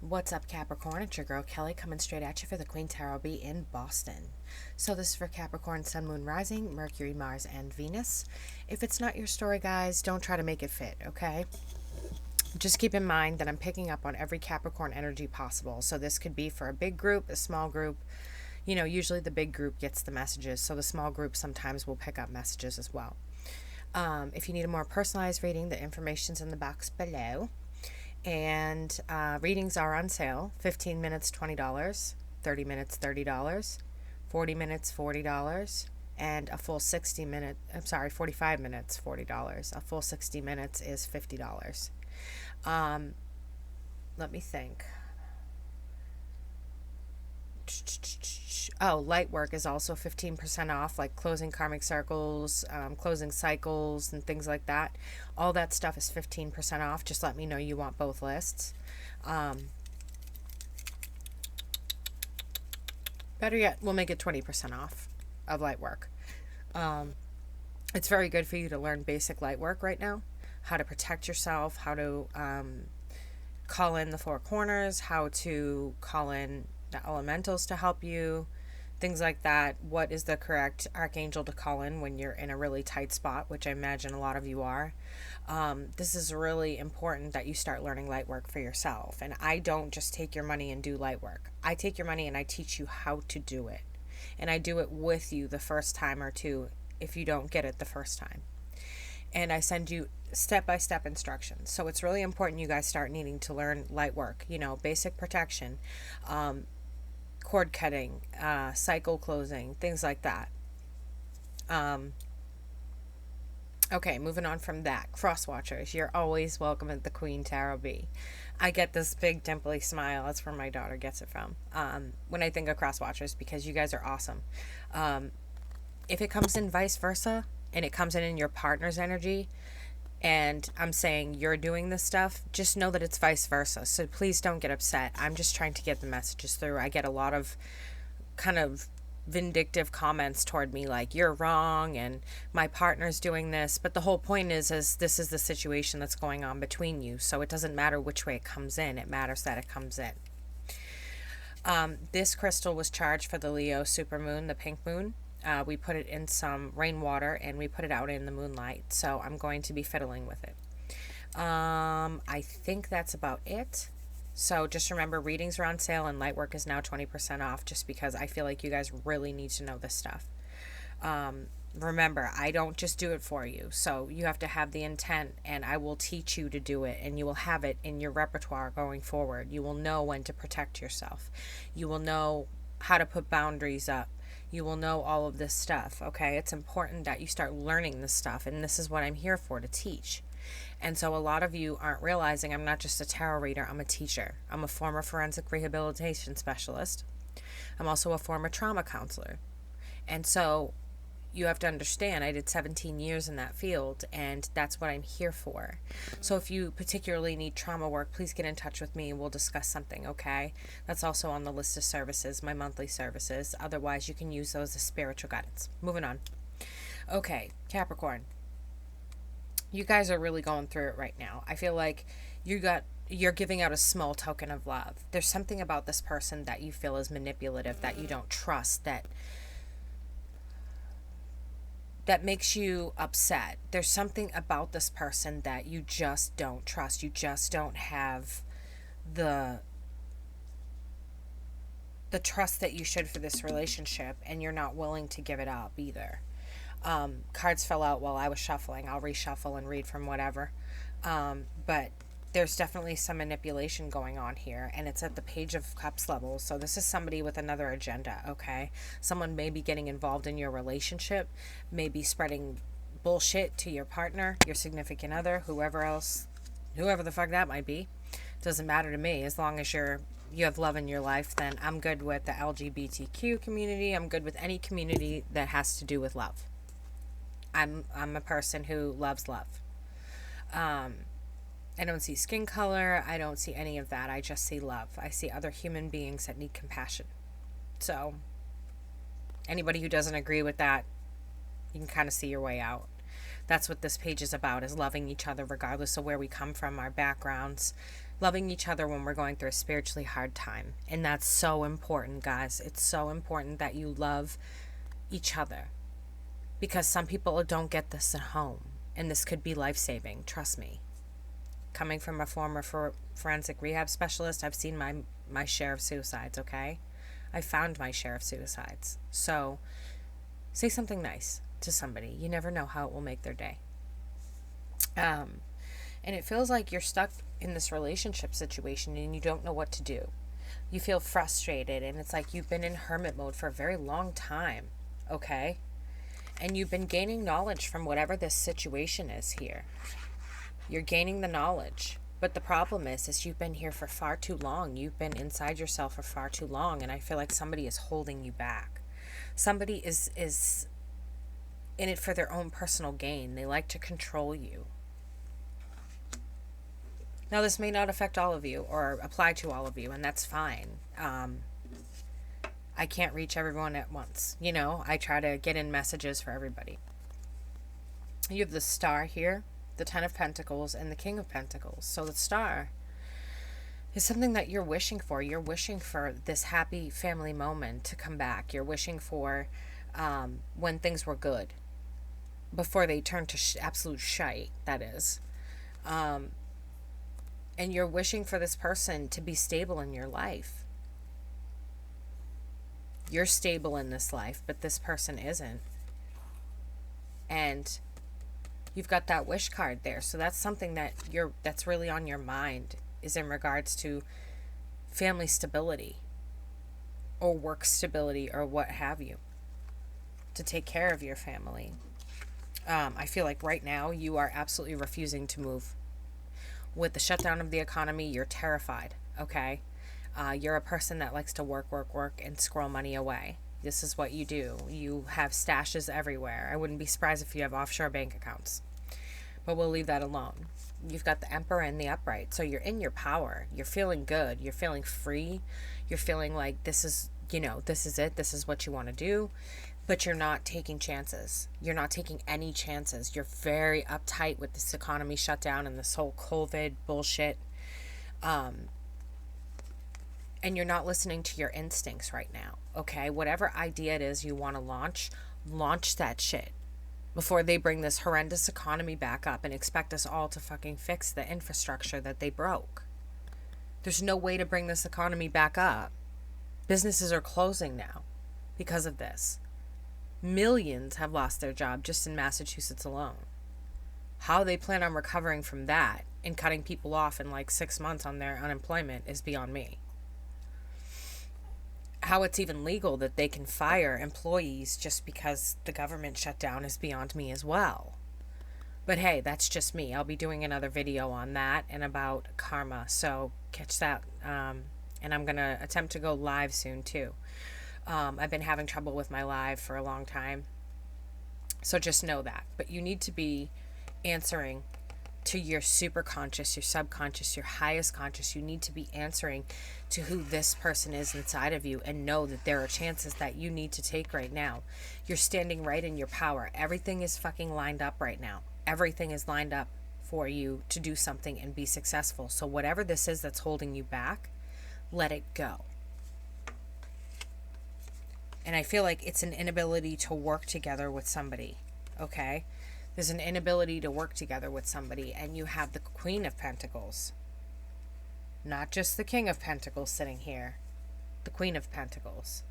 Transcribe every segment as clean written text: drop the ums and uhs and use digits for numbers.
What's up, Capricorn? It's your girl Kelly coming straight at you for the QueenTarotB in Boston. So this is for Capricorn, Sun, Moon, Rising, Mercury, Mars, and Venus. If it's not your story, guys, don't try to make it fit, okay? Just keep in mind that I'm picking up on every Capricorn energy possible. So this could be for a big group, a small group. You know, usually the big group gets the messages, so the small group sometimes will pick up messages as well. If you need a more personalized reading, the information's in the box below. And readings are on sale. 15 minutes, $20. 30 minutes, $30. 40 minutes, $40. And a full 45 minutes, $40. A full 60 minutes is $50. Let me think. Oh, light work is also 15% off, like closing karmic circles, closing cycles, and things like that. All that stuff is 15% off. Just let me know you want both lists. Better yet, we'll make it 20% off of light work. It's very good for you to learn basic light work right now. How to protect yourself, how to call in the four corners, how to call in the elementals to help you, things like that. What is the correct archangel to call in when you're in a really tight spot, which I imagine a lot of you are. This is really important that you start learning light work for yourself. And I don't just take your money and do light work. I take your money and I teach you how to do it. And I do it with you the first time or two if you don't get it the first time. And I send you step-by-step instructions. So it's really important you guys start needing to learn light work, you know, basic protection, cord cutting, cycle closing, things like that. Okay, moving on from that. Cross watchers, you're always welcome at the QueenTarotB. I get this big dimply smile. That's where my daughter gets it from. When I think of cross watchers, because you guys are awesome. If it comes in vice versa, and it comes in your partner's energy, and I'm saying you're doing this stuff, just know that it's vice versa. So please don't get upset. I'm just trying to get the messages through. I get a lot of kind of vindictive comments toward me, like, you're wrong and my partner's doing this. But the whole point is this is the situation that's going on between you. So it doesn't matter which way it comes in. It matters that it comes in. This crystal was charged for the Leo supermoon, the pink moon. We put it in some rainwater and we put it out in the moonlight. So I'm going to be fiddling with it. I think that's about it. So just remember, readings are on sale and light work is now 20% off, just because I feel like you guys really need to know this stuff. Remember, I don't just do it for you. So you have to have the intent, and I will teach you to do it, and you will have it in your repertoire going forward. You will know when to protect yourself. You will know how to put boundaries up. You will know all of this stuff, okay? It's important that you start learning this stuff, and this is what I'm here for, to teach. And so a lot of you aren't realizing I'm not just a tarot reader, I'm a teacher. I'm a former forensic rehabilitation specialist. I'm also a former trauma counselor. And so you have to understand, I did 17 years in that field, and that's what I'm here for. So if you particularly need trauma work, please get in touch with me and we'll discuss something, okay? That's also on the list of services, my monthly services. Otherwise, you can use those as spiritual guidance. Moving on. Okay, Capricorn. You guys are really going through it right now. I feel like you're giving out a small token of love. There's something about this person that you feel is manipulative, that you don't trust, that makes you upset. There's something about this person that you just don't trust. You just don't have the trust that you should for this relationship, and you're not willing to give it up either. Cards fell out while I was shuffling. I'll reshuffle and read from whatever. But there's definitely some manipulation going on here, and it's at the Page of Cups level. So this is somebody with another agenda, okay? Someone may be getting involved in your relationship, may be spreading bullshit to your partner, your significant other, whoever the fuck that might be. Doesn't matter to me. As long as you have love in your life, then I'm good with the LGBTQ community. I'm good with any community that has to do with love. I'm a person who loves love. I don't see skin color. I don't see any of that. I just see love. I see other human beings that need compassion. So anybody who doesn't agree with that, you can kind of see your way out. That's what this page is about, is loving each other regardless of where we come from, our backgrounds, Loving each other when we're going through a spiritually hard time. And that's so important, guys. It's so important that you love each other. Because some people don't get this at home. And this could be life-saving. Trust me. Coming from a former forensic rehab specialist, I've seen my share of suicides, okay? I found my share of suicides. So, say something nice to somebody. You never know how it will make their day. And it feels like you're stuck in this relationship situation and you don't know what to do. You feel frustrated and it's like you've been in hermit mode for a very long time, okay? And you've been gaining knowledge from whatever this situation is here. You're gaining the knowledge. But the problem is you've been here for far too long. You've been inside yourself for far too long. And I feel like somebody is holding you back. Somebody is in it for their own personal gain. They like to control you. Now, this may not affect all of you or apply to all of you, and that's fine. I can't reach everyone at once. You know, I try to get in messages for everybody. You have the Star here, the Ten of Pentacles, and the King of Pentacles. So the Star is something that you're wishing for. You're wishing for this happy family moment to come back. You're wishing for when things were good, before they turned to absolute shite, that is. And you're wishing for this person to be stable in your life. You're stable in this life, but this person isn't. And you've got that wish card there. So that's something that's really on your mind, is in regards to family stability or work stability or what have you, to take care of your family. I feel like right now you are absolutely refusing to move. With the shutdown of the economy, you're terrified, okay? You're a person that likes to work, and squirrel money away. This is what you do. You have stashes everywhere. I wouldn't be surprised if you have offshore bank accounts. But we'll leave that alone. You've got the Emperor and the Upright. So you're in your power. You're feeling good. You're feeling free. You're feeling like this is it. This is what you want to do. But you're not taking chances. You're not taking any chances. You're very uptight with this economy shutdown and this whole COVID bullshit. And you're not listening to your instincts right now, okay? Whatever idea it is you want to launch that shit before they bring this horrendous economy back up and expect us all to fucking fix the infrastructure that they broke. There's no way to bring this economy back up. Businesses are closing now because of this. Millions have lost their job just in Massachusetts alone. How they plan on recovering from that and cutting people off in like 6 months on their unemployment is beyond me. How it's even legal that they can fire employees just because the government shut down is beyond me as well. But hey, that's just me. I'll be doing another video on that and about karma, so catch that. And I'm going to attempt to go live soon too. I've been having trouble with my live for a long time. So just know that. But you need to be answering to your super conscious, your subconscious, your highest conscious. You need to be answering to who this person is inside of you and know that there are chances that you need to take right now. You're standing right in your power. Everything is fucking lined up right now. Everything is lined up for you to do something and be successful. So whatever this is that's holding you back, let it go. And I feel like it's an inability to work together with somebody, okay? There's an inability to work together with somebody, and you have the Queen of Pentacles. Not just the King of Pentacles sitting here. The Queen of Pentacles.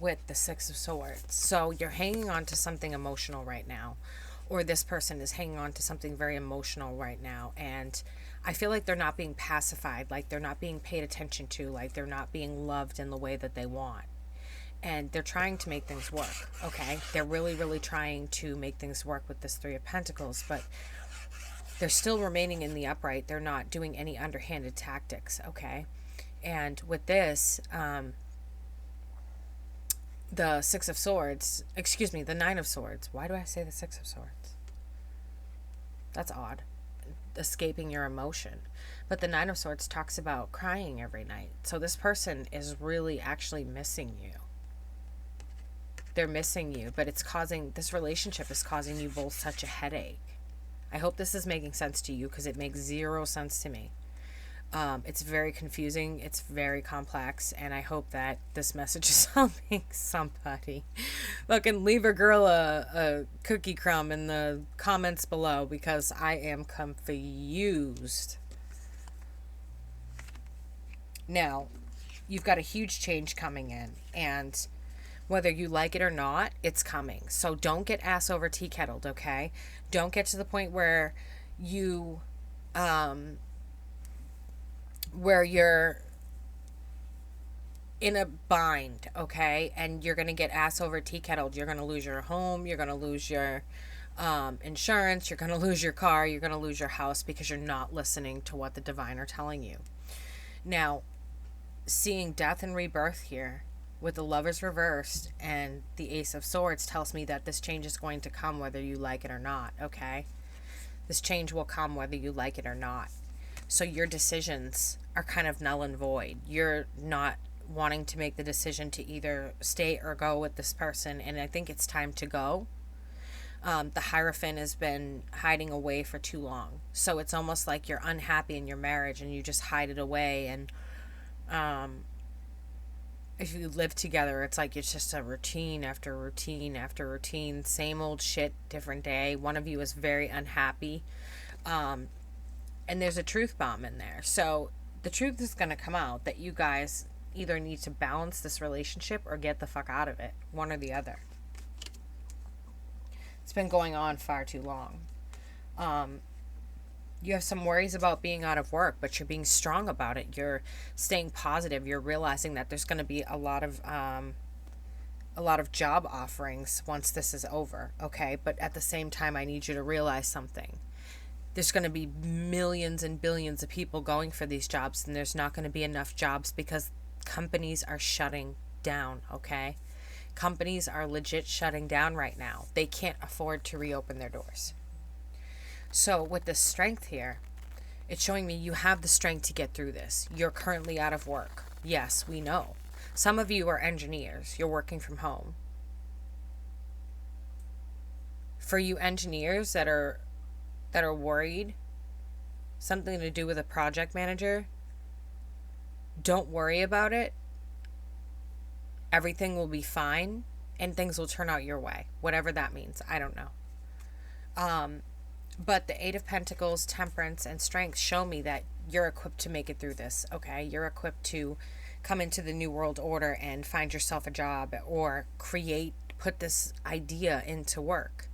With the Six of Swords. So you're hanging on to something emotional right now. Or this person is hanging on to something very emotional right now. And I feel like they're not being pacified. Like they're not being paid attention to. Like they're not being loved in the way that they want. And they're trying to make things work, okay? They're really, really trying to make things work with this Three of Pentacles, but they're still remaining in the upright. They're not doing any underhanded tactics, okay? And with this, the Six of Swords, excuse me, the Nine of Swords. Why do I say the Six of Swords? That's odd. Escaping your emotion. But the Nine of Swords talks about crying every night. So this person is really actually missing you. They're missing you, but this relationship is causing you both such a headache. I hope this is making sense to you, because it makes zero sense to me. It's very confusing. It's very complex. And I hope that this message is helping somebody. Fucking leave a girl a cookie crumb in the comments below, because I am confused. Now, you've got a huge change coming in. And whether you like it or not, it's coming. So don't get ass over tea kettled, okay? Don't get to the point where you... where you're in a bind, okay? And you're going to get ass over tea kettled. You're going to lose your home. You're going to lose your insurance. You're going to lose your car. You're going to lose your house, because you're not listening to what the divine are telling you. Now, seeing death and rebirth here with the Lovers reversed and the Ace of Swords tells me that this change is going to come whether you like it or not, okay? This change will come whether you like it or not. So your decisions are kind of null and void. You're not wanting to make the decision to either stay or go with this person, and I think it's time to go. The Hierophant has been hiding away for too long. So it's almost like you're unhappy in your marriage and you just hide it away. And if you live together, it's like it's just a routine after routine after routine. Same old shit, different day. One of you is very unhappy. And there's a truth bomb in there. So the truth is going to come out that you guys either need to balance this relationship or get the fuck out of it. One or the other. It's been going on far too long. You have some worries about being out of work, but you're being strong about it. You're staying positive. You're realizing that there's going to be a lot of job offerings once this is over. Okay. But at the same time, I need you to realize something. There's going to be millions and billions of people going for these jobs, and there's not going to be enough jobs because companies are shutting down, okay? Companies are legit shutting down right now. They can't afford to reopen their doors. So with the strength here, it's showing me you have the strength to get through this. You're currently out of work. Yes, we know. Some of you are engineers. You're working from home. For you engineers that are worried, something to do with a project manager, don't worry about it. Everything will be fine and things will turn out your way, whatever that means. I don't know. But the Eight of Pentacles, Temperance, and Strength show me that you're equipped to make it through this, okay? You're equipped to come into the New World Order and find yourself a job or put this idea into work.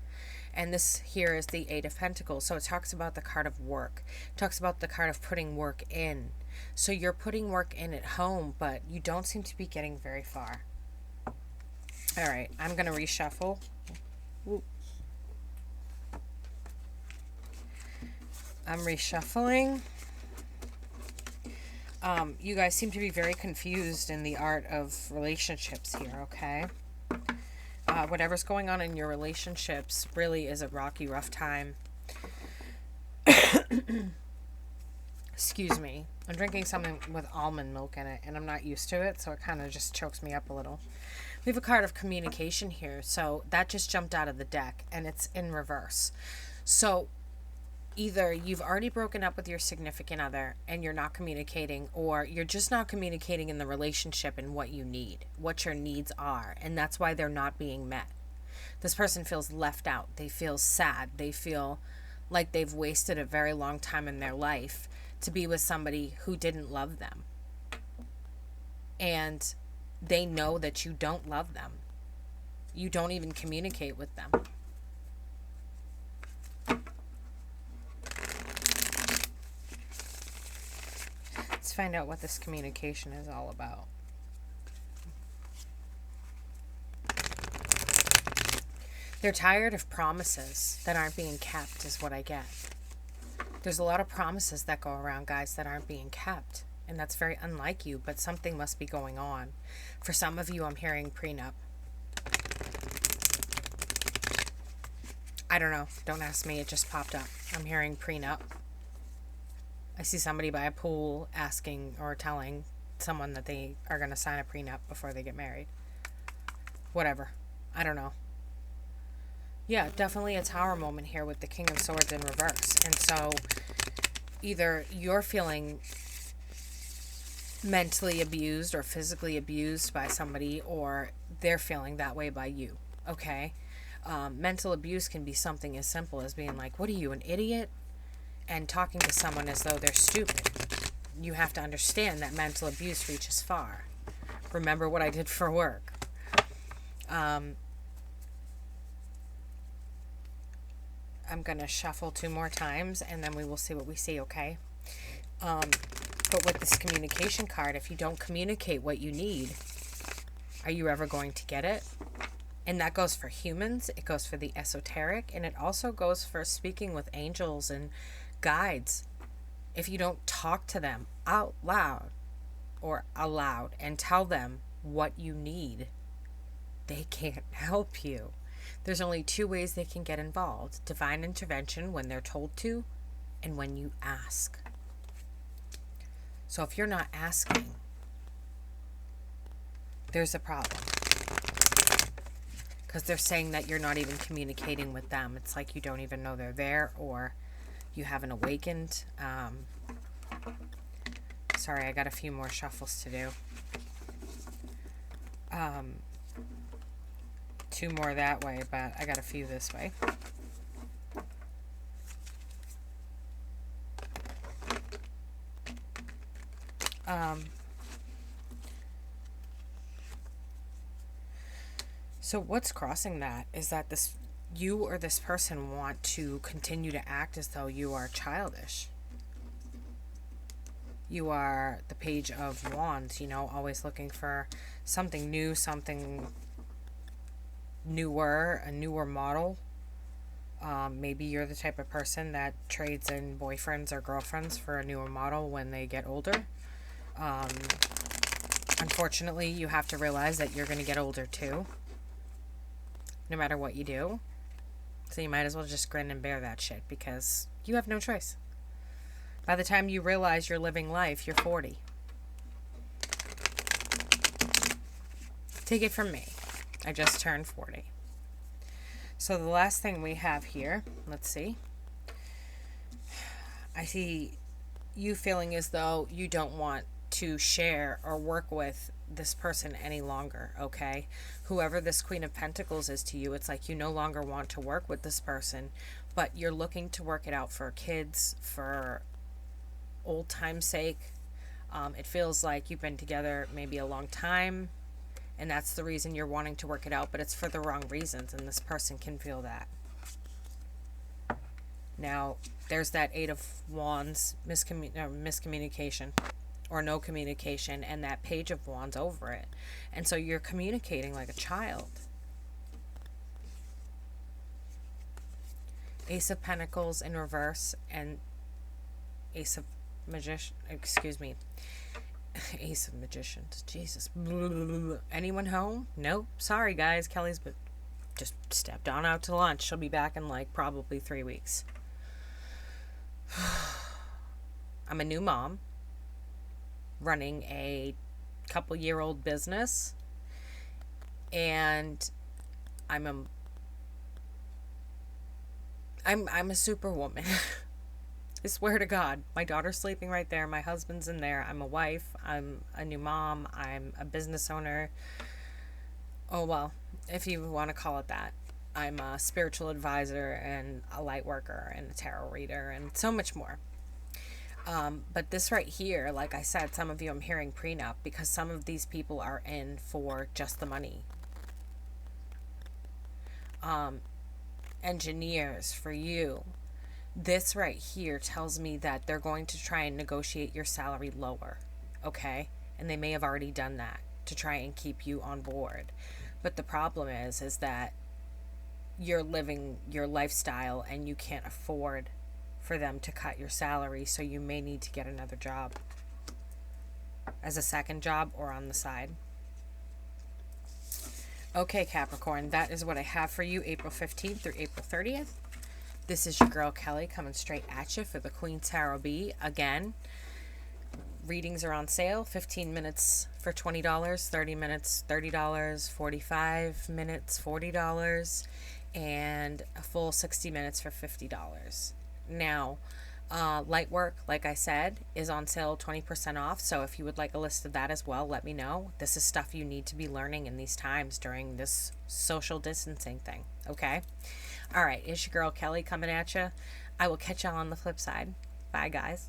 And this here is the Eight of Pentacles. So it talks about the card of work. It talks about the card of putting work in. So you're putting work in at home, but you don't seem to be getting very far. All right, I'm going to reshuffle. Ooh. I'm reshuffling. You guys seem to be very confused in the art of relationships here, okay? Whatever's going on in your relationships really is a rocky, rough time. Excuse me. I'm drinking something with almond milk in it, and I'm not used to it, so it kind of just chokes me up a little. We have a card of communication here, so that just jumped out of the deck, and it's in reverse. So either you've already broken up with your significant other and you're not communicating, or you're just not communicating in the relationship and what you need, what your needs are, and that's why they're not being met. This person feels left out. They feel sad. They feel like they've wasted a very long time in their life to be with somebody who didn't love them. And they know that you don't love them. You don't even communicate with them. Let's find out what this communication is all about. They're tired of promises that aren't being kept, is what I get. There's a lot of promises that go around, guys, that aren't being kept. And that's very unlike you, but something must be going on. For some of you, I'm hearing prenup. I don't know. Don't ask me. It just popped up. I'm hearing prenup. I see somebody by a pool asking or telling someone that they are going to sign a prenup before they get married. Whatever. I don't know. Yeah, definitely a tower moment here with the King of Swords in reverse. And so either you're feeling mentally abused or physically abused by somebody, or they're feeling that way by you. Okay? Mental abuse can be something as simple as being like, what are you, an idiot? And talking to someone as though they're stupid. You have to understand that mental abuse reaches far. Remember what I did for work. I'm going to shuffle 2 more times and then we will see what we see, okay? But with this communication card, if you don't communicate what you need, are you ever going to get it? And that goes for humans, it goes for the esoteric, and it also goes for speaking with angels and guides. If you don't talk to them out loud or aloud and tell them what you need, they can't help you. There's only 2 ways they can get involved: divine intervention when they're told to, and when you ask. So if you're not asking, there's a problem. Because they're saying that you're not even communicating with them. It's like you don't even know they're there, or you haven't awakened. Sorry, I got a few more shuffles to do. 2 more that way, but I got a few this way. So what's crossing that is that you or this person want to continue to act as though you are childish. You are the Page of Wands, always looking for something new, something newer, a newer model. Maybe you're the type of person that trades in boyfriends or girlfriends for a newer model when they get older. Unfortunately, you have to realize that you're going to get older too, no matter what you do. So you might as well just grin and bear that shit, because you have no choice. By the time you realize you're living life, you're 40. Take it from me. I just turned 40. So the last thing we have here, let's see. I see you feeling as though you don't want to share or work with this person any longer, okay? Whoever this Queen of Pentacles is to you, it's like you no longer want to work with this person, but you're looking to work it out for kids, for old time's sake. It feels like you've been together maybe a long time, and that's the reason you're wanting to work it out, but it's for the wrong reasons, and this person can feel that. Now, there's that 8 of Wands, miscommunication, or no communication, and that Page of Wands over it. And so you're communicating like a child. Ace of Pentacles in reverse, and Ace of Magicians. Jesus. Anyone home? Nope. Sorry, guys. Kelly's just stepped on out to lunch. She'll be back in probably 3 weeks. I'm a new mom, running a couple-year-old business, and I'm a superwoman. I swear to God. My daughter's sleeping right there. My husband's in there. I'm a wife. I'm a new mom. I'm a business owner. Oh, well, if you want to call it that. I'm a spiritual advisor and a light worker and a tarot reader and so much more. But this right here, like I said, some of you I'm hearing prenup, because some of these people are in for just the money. Engineers, for you, this right here tells me that they're going to try and negotiate your salary lower, okay? And they may have already done that to try and keep you on board. But the problem is that you're living your lifestyle and you can't afford for them to cut your salary, so you may need to get another job as a second job or on the side. Okay, Capricorn, that is what I have for you April 15th through April 30th. This is your girl Kelly coming straight at you for the QueenTarotB. Again, readings are on sale. 15 minutes for $20, 30 minutes $30, 45 minutes $40, and a full 60 minutes for $50. Now, light work, like I said, is on sale 20% off. So if you would like a list of that as well, let me know. This is stuff you need to be learning in these times during this social distancing thing. Okay? All right, it's your girl Kelly coming at you. I will catch y'all on the flip side. Bye, guys.